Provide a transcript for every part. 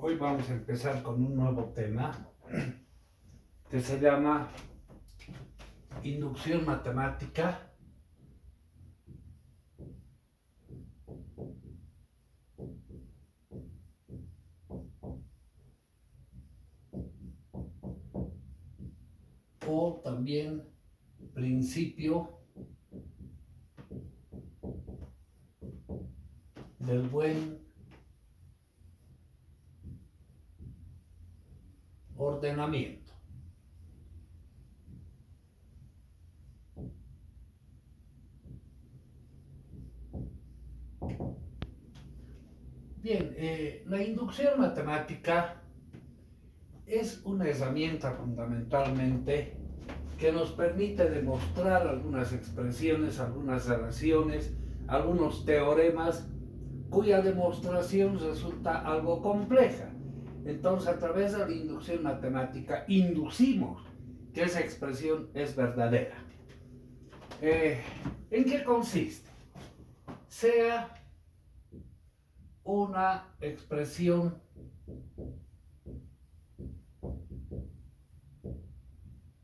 Hoy vamos a empezar con un nuevo tema que se llama inducción matemática o también principio del buen ordenamiento. Bien, la inducción matemática es una herramienta fundamentalmente que nos permite demostrar algunas expresiones, algunas relaciones, algunos teoremas cuya demostración resulta algo compleja. Entonces, a través de la inducción matemática, inducimos que esa expresión es verdadera. ¿En qué consiste? Sea una expresión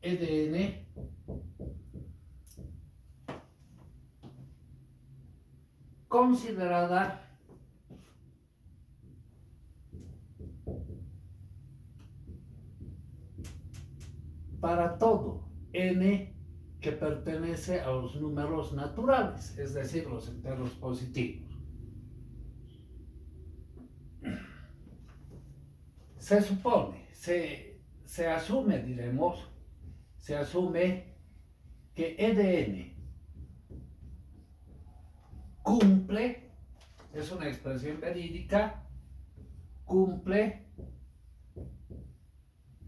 EDN considerada para todo n que pertenece a los números naturales, es decir, los enteros positivos. Se supone, se asume, diremos, se asume que EDN cumple, es una expresión verídica, cumple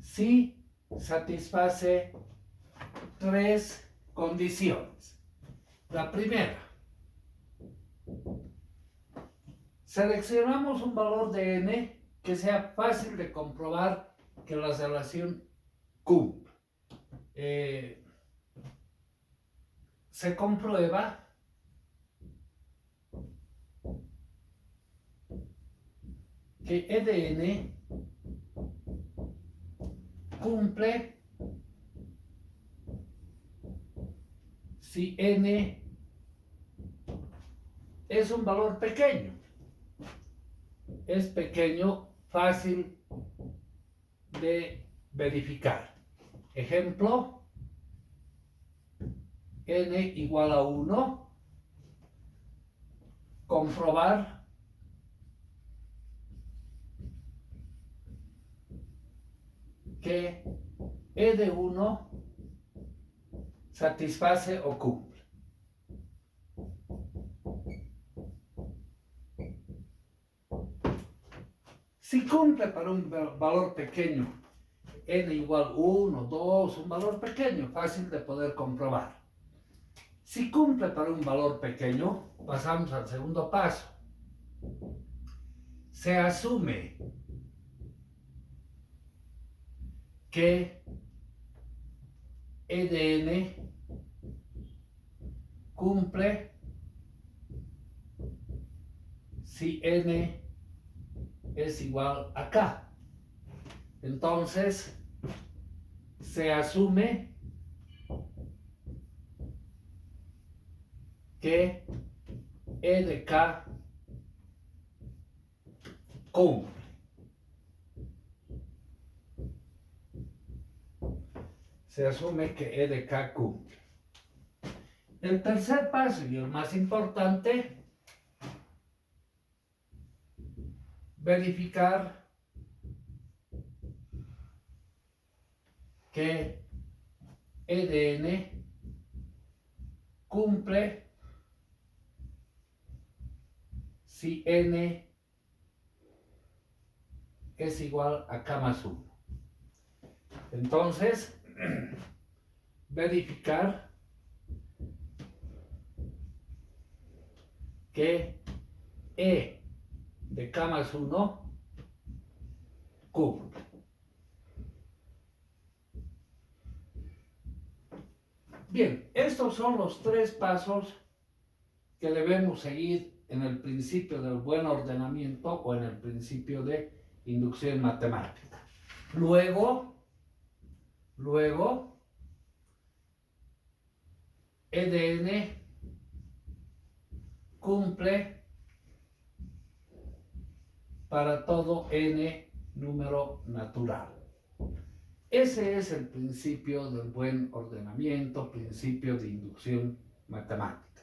si satisface tres condiciones. La primera, seleccionamos un valor de n que sea fácil de comprobar que la relación cumple. Se comprueba que EDN cumple si n es un valor pequeño. Es pequeño, fácil de verificar. Ejemplo, n igual a 1, comprobar que e de 1 satisface o cumple. Si cumple para un valor pequeño, n igual 1, 2, un valor pequeño, fácil de poder comprobar. Si cumple para un valor pequeño, pasamos al segundo paso. Se asume que EDN cumple si n es igual a k. Entonces, se asume que e de k cumple. Se asume que e de k cumple. El tercer paso y el más importante, verificar que EDN cumple si n es igual a k más 1. Entonces, verificar que e de k más 1 cumple. Bien, estos son los tres pasos que debemos seguir en el principio del buen ordenamiento o en el principio de inducción matemática. Luego, E de n cumple para todo n número natural. Ese es el principio del buen ordenamiento, principio de inducción matemática.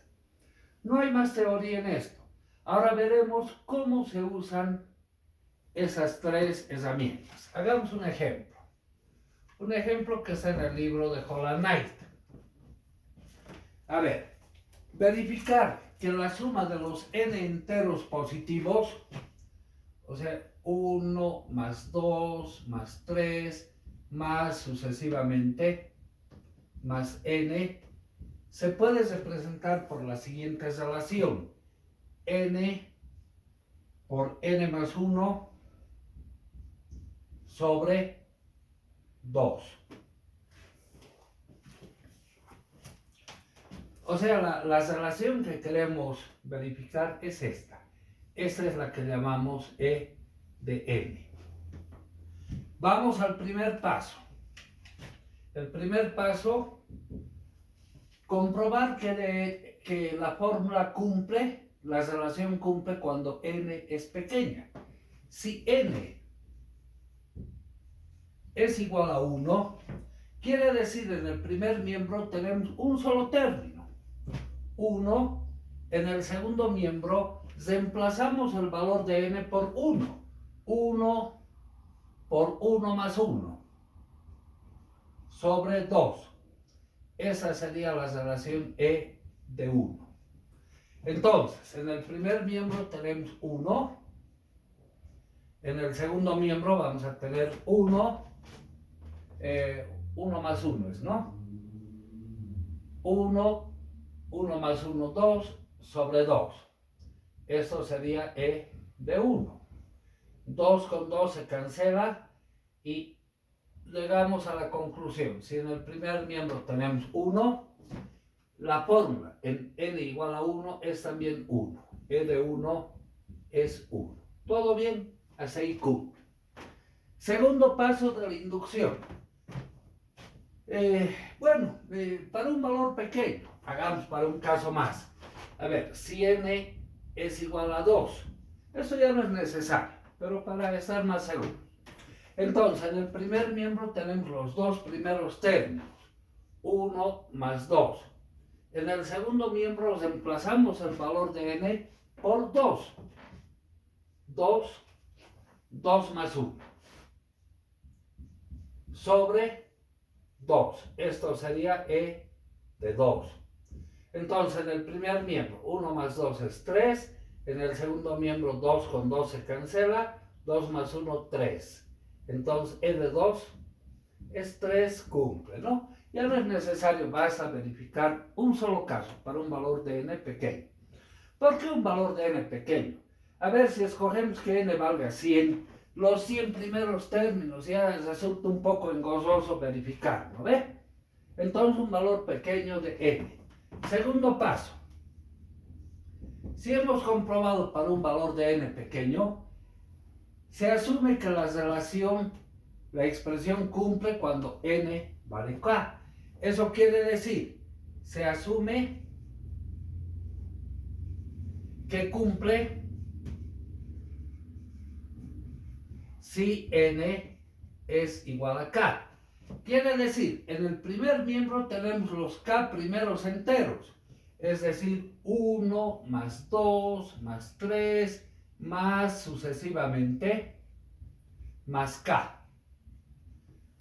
No hay más teoría en esto. Ahora veremos cómo se usan esas tres herramientas. Hagamos un ejemplo. Un ejemplo que está en el libro de Holland Knight. A ver, verificar que la suma de los n enteros positivos, o sea, 1 más 2 más 3 más sucesivamente más n, se puede representar por la siguiente relación: n por n más 1 sobre 2. O sea, la relación que queremos verificar es esta. Esta es la que llamamos E de n. Vamos al primer paso. El primer paso, comprobar que la fórmula cumple, la relación cumple cuando n es pequeña. Si n es igual a 1, quiere decir en el primer miembro tenemos un solo término, 1. En el segundo miembro reemplazamos el valor de n por 1. 1 por 1 más 1 sobre 2. Esa sería la relación E de 1. Entonces, en el primer miembro tenemos 1. En el segundo miembro vamos a tener 1. 1 más 1 es, ¿no? 1 más 1, 2 sobre 2. Esto sería E de 1. 2 con 2 se cancela y llegamos a la conclusión. Si en el primer miembro tenemos 1, la fórmula en n igual a 1 es también 1. E de 1 es 1. ¿Todo bien? Así cumple. Segundo paso de la inducción. Para un valor pequeño, hagamos para un caso más. A ver, si n es igual a 2, eso ya no es necesario, pero para estar más seguros. Entonces, en el primer miembro tenemos los dos primeros términos, 1 más 2. En el segundo miembro reemplazamos el valor de n por 2. 2 más 1 sobre 2. Esto sería E de 2. Entonces, en el primer miembro, 1 más 2 es 3. En el segundo miembro, 2 con 2 se cancela. 2 más 1, 3. Entonces, E de 2 es 3, cumple, ¿no? Ya no es necesario, basta verificar un solo caso para un valor de n pequeño. ¿Por qué un valor de n pequeño? A ver, si escogemos que n valga 100, los 100 primeros términos ya resulta un poco engorroso verificar, ¿no ve? Entonces, un valor pequeño de n. Segundo paso. Si hemos comprobado para un valor de n pequeño, se asume que la expresión cumple cuando n vale k. Eso quiere decir, se asume que cumple si n es igual a k. Quiere decir, en el primer miembro tenemos los k primeros enteros, es decir, 1 más 2 más 3 más sucesivamente más k.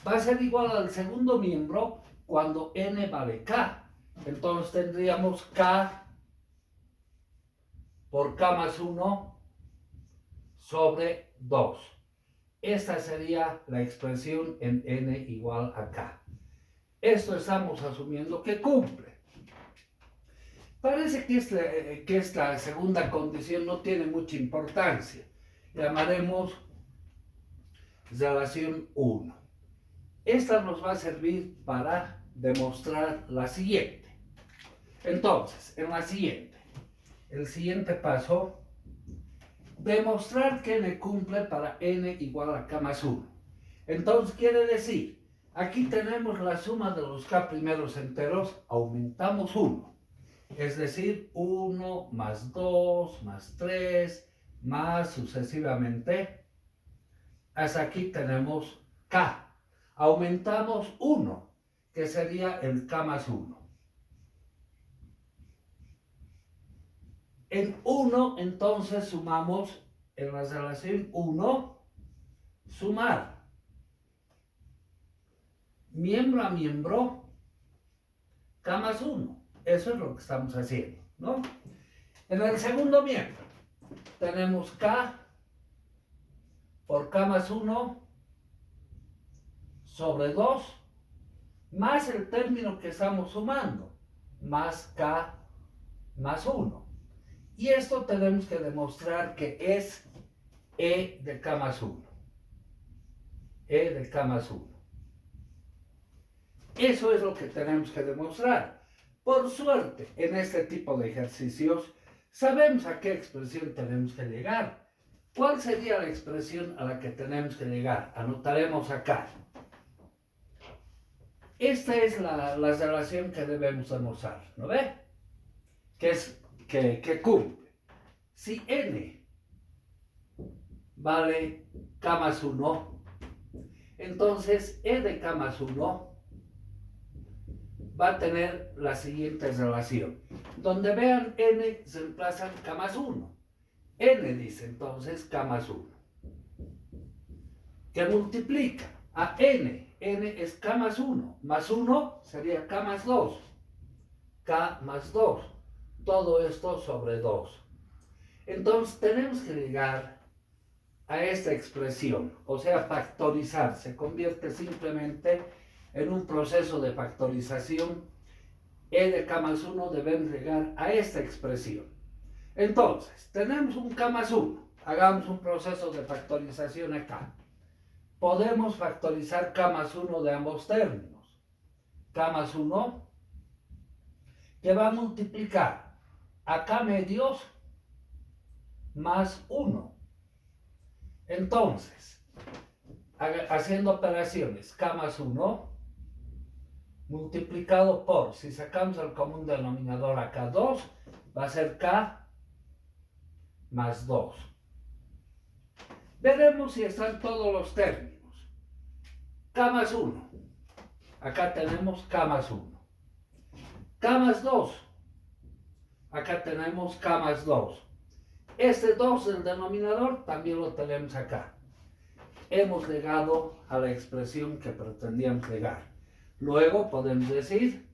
Va a ser igual al segundo miembro cuando n vale k. Entonces tendríamos k por k más 1 sobre 2. Esta sería la expresión en n igual a k. Esto estamos asumiendo que cumple. Parece que esta segunda condición no tiene mucha importancia. Llamaremos relación 1. Esta nos va a servir para demostrar la siguiente. Entonces, en la siguiente, el siguiente paso, demostrar que n cumple para n igual a k más 1. Entonces quiere decir, aquí tenemos la suma de los k primeros enteros, aumentamos 1. Es decir, 1 más 2 más 3 más sucesivamente. Hasta aquí tenemos k. Aumentamos 1, que sería el k más 1. En 1, entonces sumamos en la relación 1, sumar. Miembro a miembro, k más 1. Eso es lo que estamos haciendo, ¿no? En el segundo miembro, tenemos k por k más 1 sobre 2, más el término que estamos sumando, más k más 1. Y esto tenemos que demostrar que es e de k más 1. E de k más 1. Eso es lo que tenemos que demostrar. Por suerte, en este tipo de ejercicios, sabemos a qué expresión tenemos que llegar. ¿Cuál sería la expresión a la que tenemos que llegar? Anotaremos acá. Esta es la relación que debemos demostrar, ¿no ve? Que cumple. Si n vale k más 1, entonces e de k más 1 va a tener la siguiente relación. Donde vean n, se reemplazan k más 1. N dice entonces k más 1. Que multiplica a n. N es k más 1. Más 1 sería k más 2. K más 2. Todo esto sobre 2. Entonces tenemos que llegar a esta expresión. O sea, factorizar. Se convierte simplemente en un proceso de factorización. E de k más 1 debemos llegar a esta expresión. Entonces, tenemos un k más 1. Hagamos un proceso de factorización acá. Podemos factorizar k más 1 de ambos términos. K más 1 que va a multiplicar a k medios más 1. Entonces, haciendo operaciones, k más 1 multiplicado por, si sacamos el común denominador a k2, va a ser k más 2. Veremos si están todos los términos. K más 1. Acá tenemos k más 1. K más 2. Acá tenemos k más 2. Este 2 del denominador también lo tenemos acá. Hemos llegado a la expresión que pretendíamos llegar. Luego podemos decir,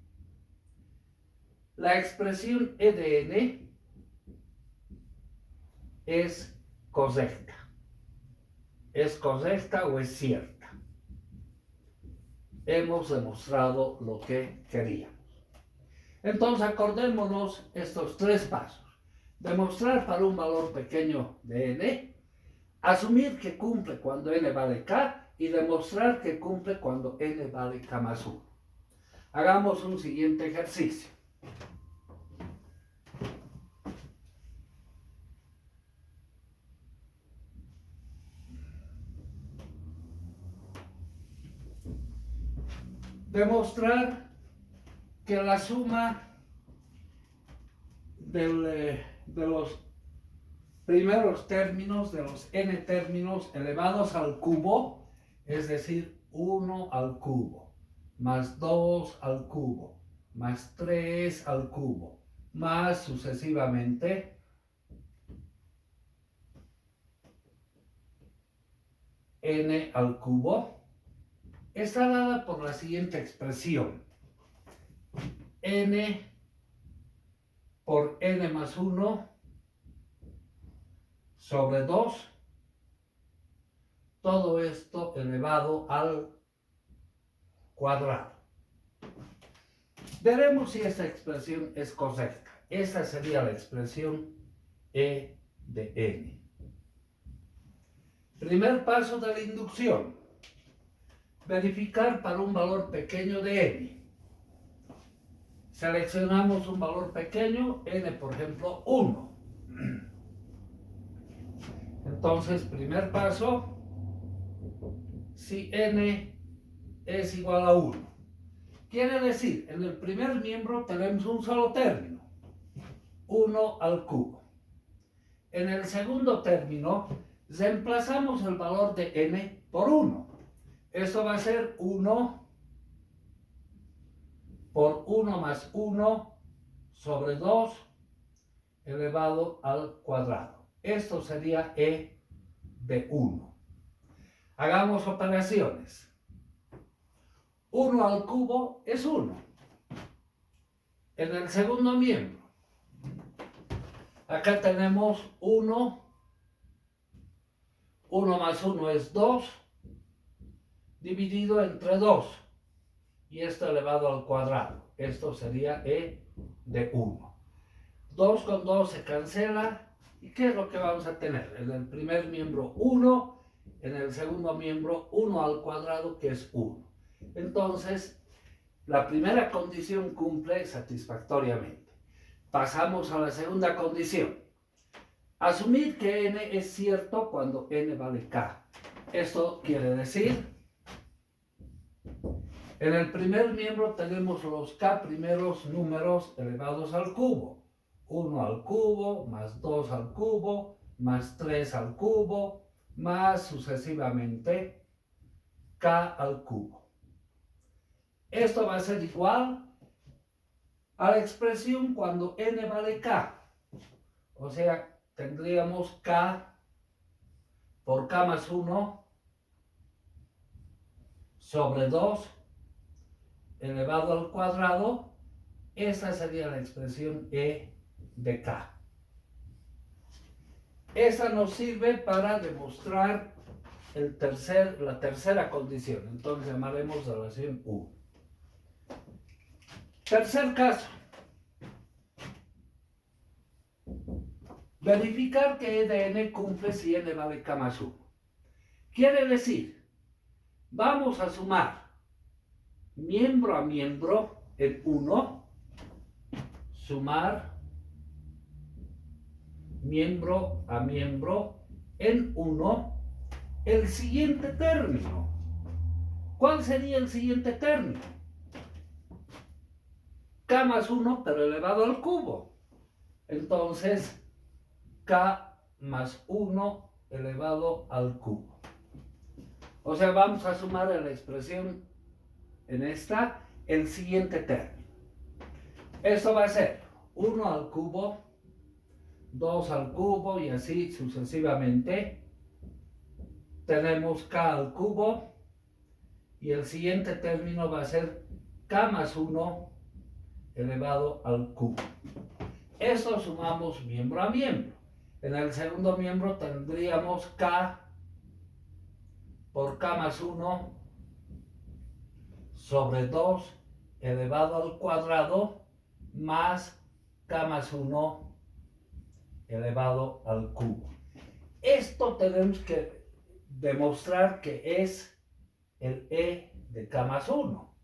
la expresión e de n es correcta. ¿Es correcta o es cierta? Hemos demostrado lo que queríamos. Entonces acordémonos estos tres pasos. Demostrar para un valor pequeño de n, asumir que cumple cuando n vale k y demostrar que cumple cuando n vale k más 1. Hagamos un siguiente ejercicio. Demostrar que la suma de los primeros términos, de los n términos elevados al cubo, es decir, 1 al cubo, más 2 al cubo, más 3 al cubo, más sucesivamente, n al cubo, está dada por la siguiente expresión. N por n más 1 sobre 2, todo esto elevado al cuadrado. Veremos si esta expresión es correcta. Esta sería la expresión e de n. Primer paso de la inducción. Verificar para un valor pequeño de n. Seleccionamos un valor pequeño, n por ejemplo 1. Entonces, primer paso, si n es igual a 1. Quiere decir, en el primer miembro tenemos un solo término, 1 al cubo. En el segundo término, reemplazamos el valor de n por 1. Esto va a ser 1 por 1 más 1 sobre 2 elevado al cuadrado. Esto sería e de 1. Hagamos operaciones. 1 al cubo es 1. En el segundo miembro, acá tenemos 1. 1 más 1 es 2, dividido entre 2. Y esto elevado al cuadrado. Esto sería e de 1. 2 con 2 se cancela. ¿Y qué es lo que vamos a tener? En el primer miembro 1, en el segundo miembro 1 al cuadrado, que es 1. Entonces, la primera condición cumple satisfactoriamente. Pasamos a la segunda condición. Asumir que n es cierto cuando n vale k. Esto quiere decir, en el primer miembro tenemos los k primeros números elevados al cubo. 1 al cubo, más 2 al cubo, más 3 al cubo, más sucesivamente k al cubo. Esto va a ser igual a la expresión cuando n vale k. O sea, tendríamos k por k más 1 sobre 2 elevado al cuadrado. Esta sería la expresión e de k. Esta nos sirve para demostrar la tercera condición. Entonces llamaremos relación 1. Tercer caso. Verificar que e de n cumple si n vale k más 1. Quiere decir, vamos a sumar miembro a miembro en 1, sumar miembro a miembro en 1, el siguiente término. ¿Cuál sería el siguiente término? K más 1, pero elevado al cubo. Entonces, k más 1 elevado al cubo. O sea, vamos a sumar en la expresión, en esta, el siguiente término. Esto va a ser 1 al cubo, 2 al cubo y así sucesivamente. Tenemos k al cubo y el siguiente término va a ser k más 1 elevado al cubo. Esto sumamos miembro a miembro. En el segundo miembro tendríamos k por k más 1 sobre 2 elevado al cuadrado más k más 1 elevado al cubo. Esto tenemos que demostrar que es el e de k más 1.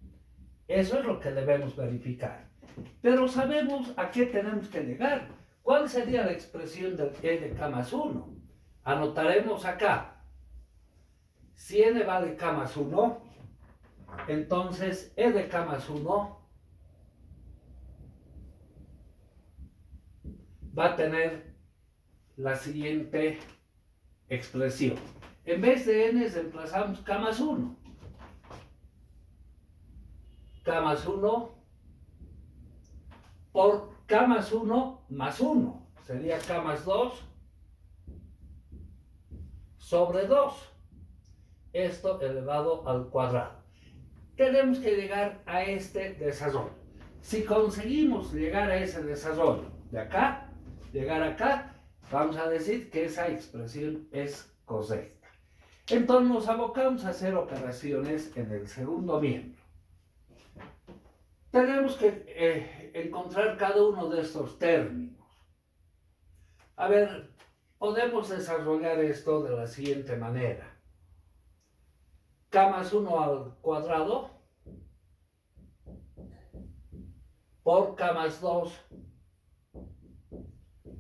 Eso es lo que debemos verificar. Pero sabemos a qué tenemos que llegar. ¿Cuál sería la expresión del e de k más 1? Anotaremos acá. Si n vale k más 1, entonces e de k más 1 va a tener la siguiente expresión. En vez de n reemplazamos k más 1. K más 1 por k más 1 más 1. Sería k más 2 sobre 2. Esto elevado al cuadrado. Tenemos que llegar a este desarrollo. Si conseguimos llegar a ese desarrollo de acá, llegar acá, vamos a decir que esa expresión es correcta. Entonces nos abocamos a hacer operaciones en el segundo miembro. Tenemos que encontrar cada uno de estos términos. A ver, podemos desarrollar esto de la siguiente manera. K más 1 al cuadrado por K más 2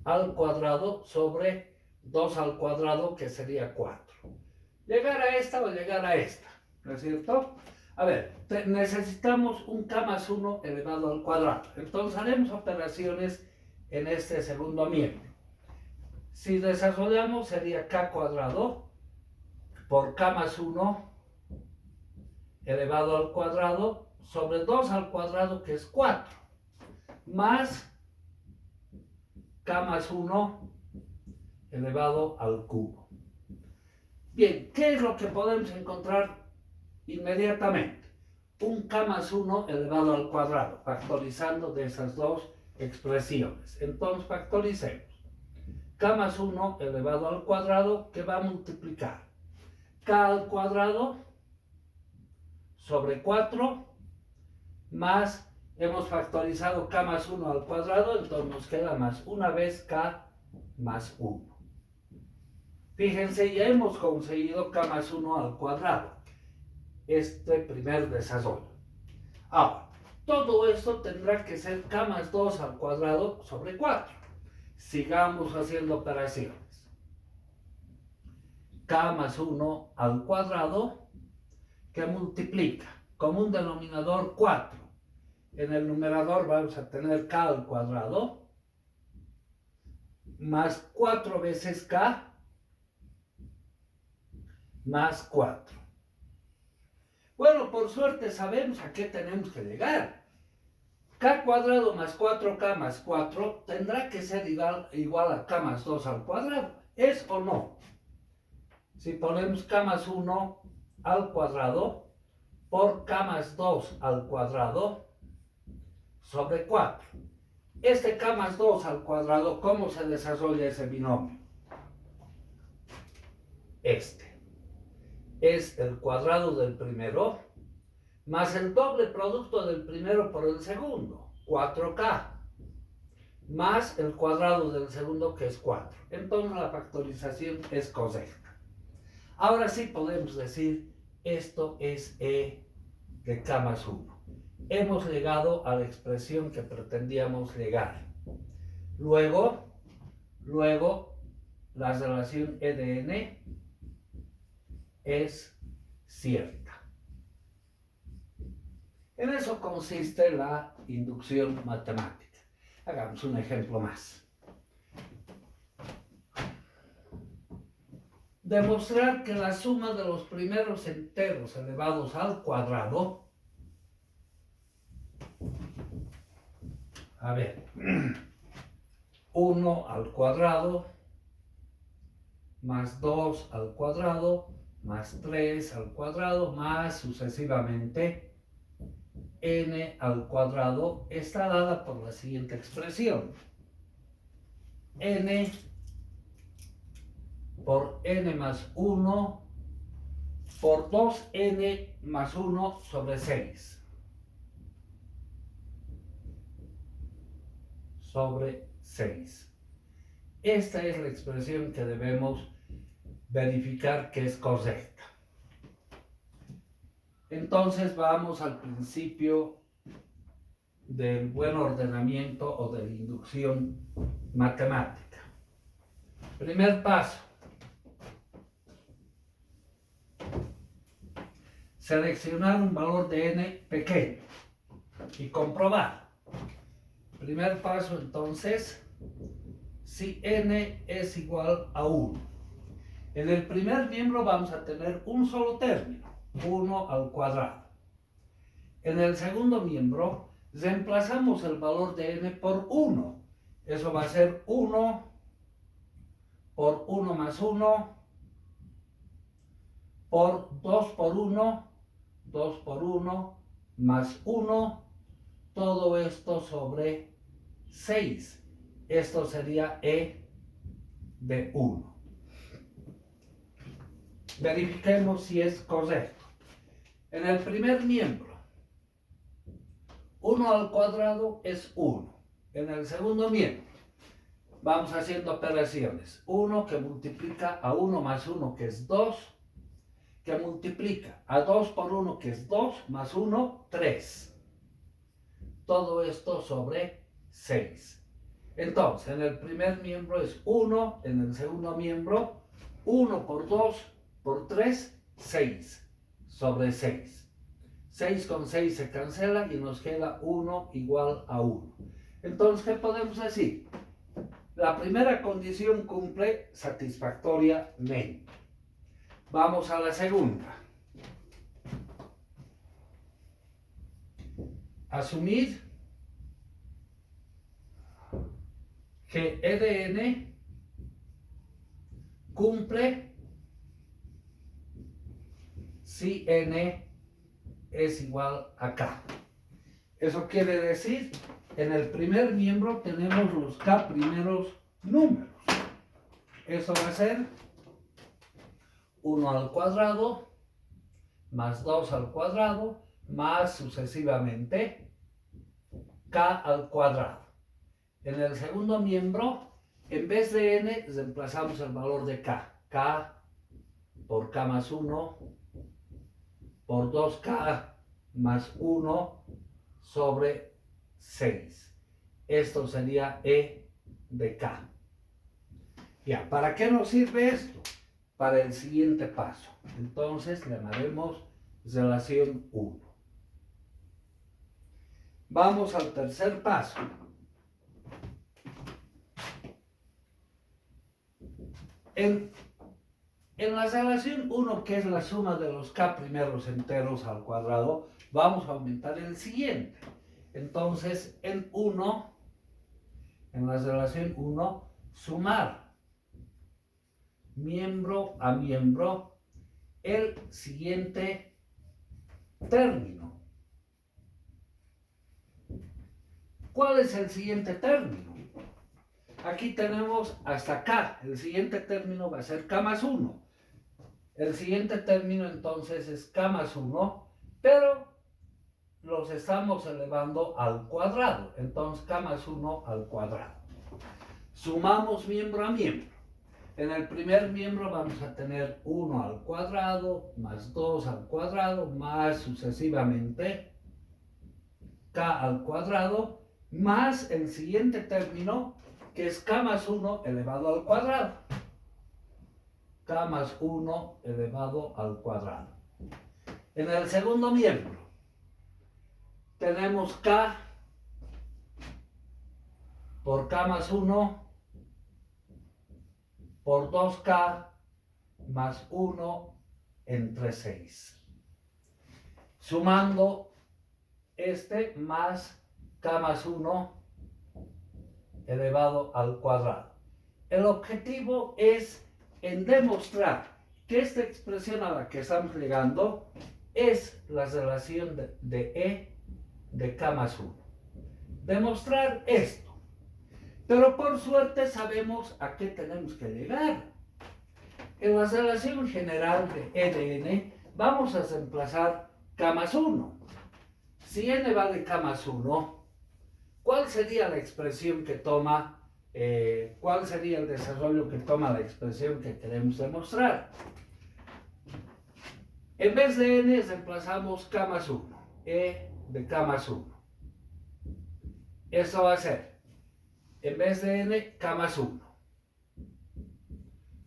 al cuadrado sobre 2 al cuadrado, que sería 4. Llegar a esta o llegar a esta, ¿no es cierto? A ver, necesitamos un k más 1 elevado al cuadrado. Entonces haremos operaciones en este segundo miembro. Si desarrollamos, sería k cuadrado por k más 1 elevado al cuadrado sobre 2 al cuadrado, que es 4, más k más 1 elevado al cubo. Bien, ¿qué es lo que podemos encontrar inmediatamente? Un k más 1 elevado al cuadrado, factorizando de esas dos expresiones. Entonces factoricemos. K más 1 elevado al cuadrado, que va a multiplicar k al cuadrado sobre 4, más, hemos factorizado k más 1 al cuadrado, entonces nos queda más una vez k más 1. Fíjense, ya hemos conseguido k más 1 al cuadrado, este primer desarrollo. Ahora, todo esto tendrá que ser k más 2 al cuadrado sobre 4. Sigamos haciendo operaciones. K más 1 al cuadrado, que multiplica como un denominador 4. En el numerador vamos a tener k al cuadrado más 4 veces k más 4. Bueno, por suerte sabemos a qué tenemos que llegar. K cuadrado más 4k más 4 tendrá que ser igual a k más 2 al cuadrado. ¿Es o no? Si ponemos k más 1 al cuadrado por k más 2 al cuadrado sobre 4. Este k más 2 al cuadrado, ¿cómo se desarrolla ese binomio? Este es el cuadrado del primero más el doble producto del primero por el segundo, 4k, más el cuadrado del segundo, que es 4. Entonces la factorización es correcta. Ahora sí podemos decir, esto es e de k más 1. Hemos llegado a la expresión que pretendíamos llegar. Luego, la relación e de n es cierta. En eso consiste la inducción matemática. Hagamos un ejemplo más. Demostrar que la suma de los primeros enteros elevados al cuadrado, a ver, 1 al cuadrado, más 2 al cuadrado, más 3 al cuadrado, más sucesivamente, n al cuadrado, está dada por la siguiente expresión. N por n más 1 por 2n más 1 sobre 6. Sobre 6. Esta es la expresión que debemos verificar que es correcta. Entonces vamos al principio del buen ordenamiento o de la inducción matemática. Primer paso. Seleccionar un valor de n pequeño y comprobar. Primer paso, entonces, si n es igual a 1. En el primer miembro vamos a tener un solo término, 1 al cuadrado. En el segundo miembro reemplazamos el valor de n por 1. Eso va a ser 1 por 1 más 1 por 2 por 1, 2 por 1 más 1, todo esto sobre 6. Esto sería e de 1. Verifiquemos si es correcto. En el primer miembro, 1 al cuadrado es 1. En el segundo miembro, vamos haciendo operaciones. 1 que multiplica a 1 más 1, que es 2, que multiplica a 2 por 1, que es 2, más 1, 3. Todo esto sobre 6. Entonces, en el primer miembro es 1, en el segundo miembro 1 por 2 por 3, 6 sobre 6. 6 con 6 se cancela y nos queda 1 igual a 1. Entonces, ¿qué podemos decir? La primera condición cumple satisfactoriamente. Vamos a la segunda. Asumir que E de n cumple si n es igual a k. Eso quiere decir, en el primer miembro tenemos los k primeros números. Eso va a ser 1 al cuadrado más 2 al cuadrado más sucesivamente k al cuadrado. En el segundo miembro, en vez de n, reemplazamos el valor de k. K por k más 1 por 2k más 1 sobre 6. Esto sería e de k. Ya, ¿para qué nos sirve esto? Para el siguiente paso. Entonces le llamaremos relación 1. Vamos al tercer paso. En la relación 1, que es la suma de los k primeros enteros al cuadrado, vamos a aumentar el siguiente. Entonces, en la relación 1, sumar miembro a miembro el siguiente término. ¿Cuál es el siguiente término? Aquí tenemos hasta k. El siguiente término va a ser k más 1. El siguiente término entonces es k más 1, pero los estamos elevando al cuadrado. Entonces k más 1 al cuadrado. Sumamos miembro a miembro. En el primer miembro vamos a tener 1 al cuadrado, más 2 al cuadrado, más sucesivamente k al cuadrado, más el siguiente término, que es k más 1 elevado al cuadrado. K más 1 elevado al cuadrado. En el segundo miembro tenemos k por k más 1 por 2k más 1 entre 6. Sumando este más k más 1 elevado al cuadrado. El objetivo es en demostrar que esta expresión a la que estamos llegando es la relación de E de k más 1. Demostrar esto. Pero por suerte sabemos a qué tenemos que llegar. En la relación general de E de n vamos a reemplazar k más 1. Si n vale k más 1, ¿cuál sería la expresión que toma? ¿Cuál sería el desarrollo que toma la expresión que queremos demostrar? En vez de n reemplazamos k más 1, e de k más 1. Eso va a ser, en vez de n, k más 1,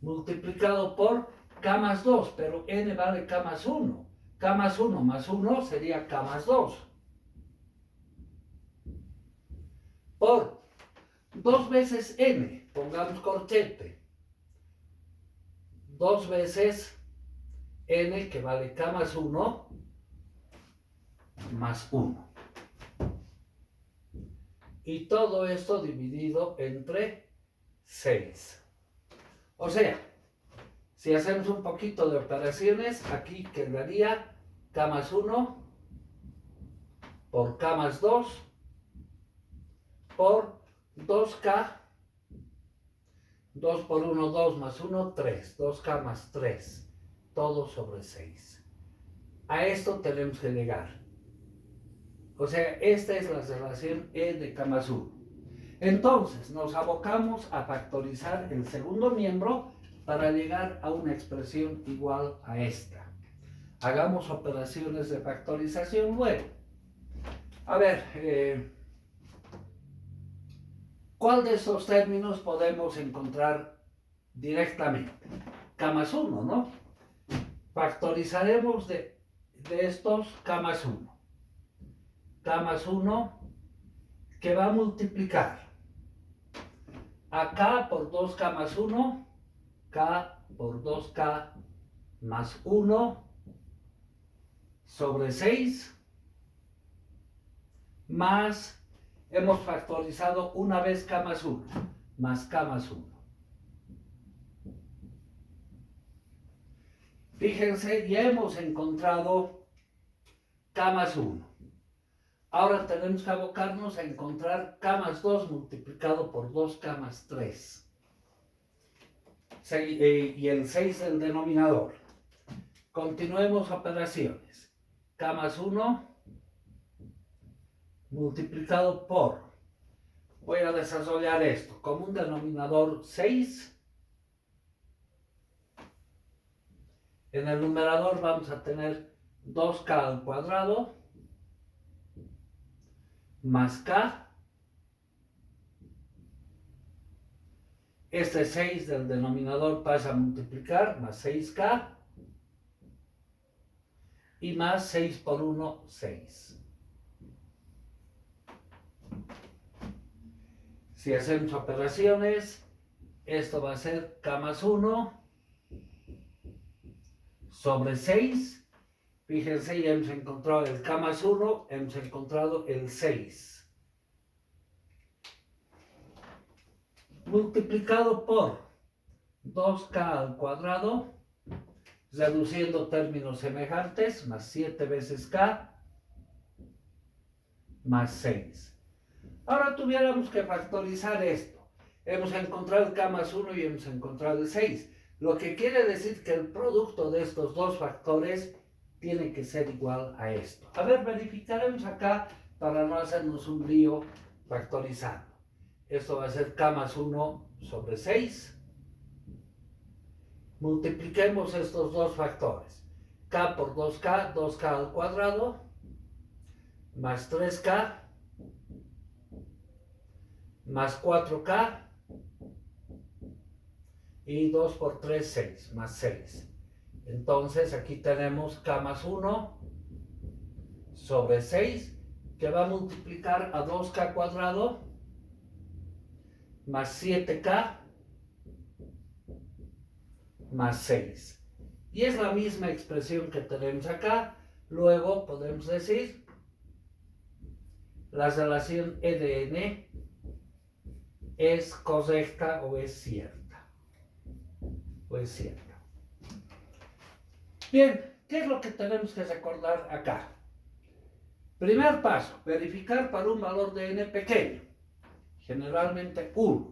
multiplicado por k más 2, pero n vale k más 1. K más 1 más 1 sería k más 2. Por 2 veces n, pongamos corchete, 2 veces n, que vale k más 1, más 1. Y todo esto dividido entre 6. O sea, si hacemos un poquito de operaciones, aquí quedaría k más 1 por k más 2 por 2k, 2 por 1, 2 más 1, 3, 2k más 3, todo sobre 6. A esto tenemos que llegar. O sea, esta es la relación E de k más 1. Entonces, nos abocamos a factorizar el segundo miembro para llegar a una expresión igual a esta. Hagamos operaciones de factorización luego. A ver, ¿Cuál de estos términos podemos encontrar directamente? K más 1, ¿no? Factorizaremos de estos K más 1. K más 1 que va a multiplicar a K por 2K más 1, K por 2K más 1 sobre 6, más, hemos factorizado una vez K más 1, más K más 1. Fíjense, ya hemos encontrado K más 1. Ahora tenemos que abocarnos a encontrar K más 2 multiplicado por 2K más 3. Y el 6 del denominador. Continuemos operaciones. K más 1 multiplicado por, voy a desarrollar esto, como un denominador 6. En el numerador vamos a tener 2K al cuadrado más K. Este 6 del denominador pasa a multiplicar, más 6K. Y más 6 por 1, 6. Si hacemos operaciones, esto va a ser K más 1 sobre 6. Fíjense, ya hemos encontrado el K más 1, hemos encontrado el 6. Multiplicado por 2K al cuadrado, reduciendo términos semejantes, más 7 veces K, más 6. Ahora tuviéramos que factorizar esto. Hemos encontrado el K más 1 y hemos encontrado el 6. Lo que quiere decir que el producto de estos dos factores tiene que ser igual a esto. A ver, verificaremos acá para no hacernos un lío factorizando. Esto va a ser K más 1 sobre 6. Multipliquemos estos dos factores. K por 2K, 2K al cuadrado, más 3K, más 4K, y 2 por 3, 6, más 6. Entonces aquí tenemos K más 1 sobre 6, que va a multiplicar a 2K cuadrado, más 7K, más 6. Y es la misma expresión que tenemos acá. Luego podemos decir la relación E de N es correcta o es cierta. Bien, ¿qué es lo que tenemos que recordar acá? Primer paso, verificar para un valor de N pequeño, generalmente 1.